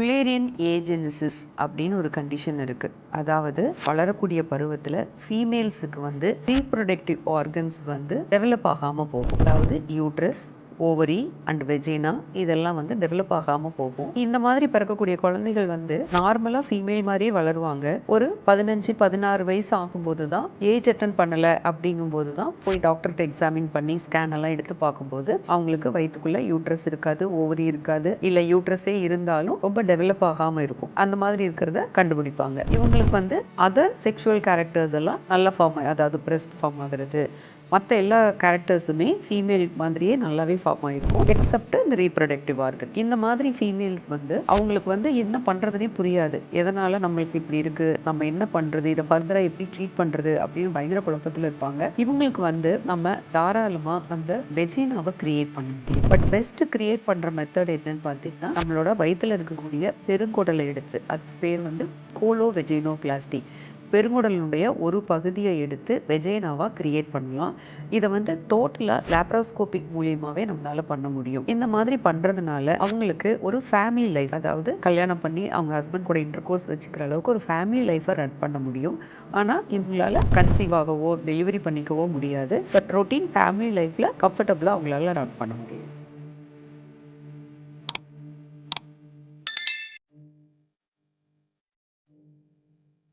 Mullerian agenesis அப்படின்னு ஒரு condition இருக்கு. அதாவது வளரக்கூடிய பருவத்தில் ஃபீமேல்ஸுக்கு வந்து ரீப்ரொடக்டிவ் ஆர்கன்ஸ் வந்து டெவலப் ஆகாமல் போகும். அதாவது யூட்ரஸ், ஓவரி அண்ட் வெஜினா இதெல்லாம் வந்து டெவலப் ஆகாமல் போகும். இந்த மாதிரி பிறக்கக்கூடிய குழந்தைகள் வந்து நார்மலாக ஃபீமேல் மாதிரியே வளருவாங்க. ஒரு 15-16 வயசு ஆகும்போது தான் ஏஜ் அட்டன் பண்ணலை அப்படிங்கும்போது தான் போய் டாக்டர்கிட்ட எக்ஸாமின் பண்ணி ஸ்கேன் எல்லாம் எடுத்து பார்க்கும்போது அவங்களுக்கு வயிற்றுக்குள்ள யூட்ரஸ் இருக்காது, ஓவரி இருக்காது, இல்லை யூட்ரஸே இருந்தாலும் ரொம்ப டெவலப் ஆகாமல் இருக்கும். அந்த மாதிரி இருக்கிறத கண்டுபிடிப்பாங்க. இவங்களுக்கு வந்து அதர் செக்ஷுவல் கேரக்டர்ஸ் எல்லாம் நல்ல ஃபார்ம், அதாவது பிரெஸ்ட் ஃபார்ம் ஆகிறது, மற்ற எல்லா கேரக்டர்ஸுமே ஃபீமேல் மாதிரியே நல்லாவே ஃபார்ம் ஆகிருக்கும், எக்ஸப்ட் இந்த ரீப்ரொடக்டிவ் ஆர்கன். இந்த மாதிரி ஃபீமேல்ஸ் வந்து அவங்களுக்கு வந்து என்ன பண்ணுறதுனே புரியாது. எதனால் நம்மளுக்கு இப்படி இருக்குது, நம்ம என்ன பண்ணுறது, இதை ஃபர்தராக எப்படி ட்ரீட் பண்ணுறது அப்படின்னு பயங்கர குழப்பத்தில் இருப்பாங்க. இவங்களுக்கு வந்து நம்ம தாராளமாக அந்த வெஜினாவை கிரியேட் பண்ண முடியும். பட் பெஸ்ட்டு கிரியேட் பண்ணுற மெத்தட் என்னன்னு பார்த்தீங்கன்னா, நம்மளோட வயிற்றில் இருக்கக்கூடிய பெருங்குடலை எடுத்து, அது பேர் வந்து கோலோ வெஜினோபிளாஸ்டி, பெருங்குடலினுடைய ஒரு பகுதியை எடுத்து வெஜைனாவாக கிரியேட் பண்ணலாம். இதை வந்து டோட்டலாக லேப்ரோஸ்கோபிக் மூலியமாகவே நம்மளால் பண்ண முடியும். இந்த மாதிரி பண்ணுறதுனால அவங்களுக்கு ஒரு ஃபேமிலி லைஃப், அதாவது கல்யாணம் பண்ணி அவங்க ஹஸ்பண்ட் கூட இன்டர்கோர்ஸ் வச்சுக்கிற அளவுக்கு ஒரு ஃபேமிலி லைஃப்பை ரன் பண்ண முடியும். ஆனால் இவங்களால கன்சீவ் ஆகவோ டெலிவரி பண்ணிக்கவோ முடியாது. பட் ரொட்டீன் ஃபேமிலி லைஃப்பில் கம்ஃபர்டபுளாக அவங்களால ரன் பண்ண முடியும்.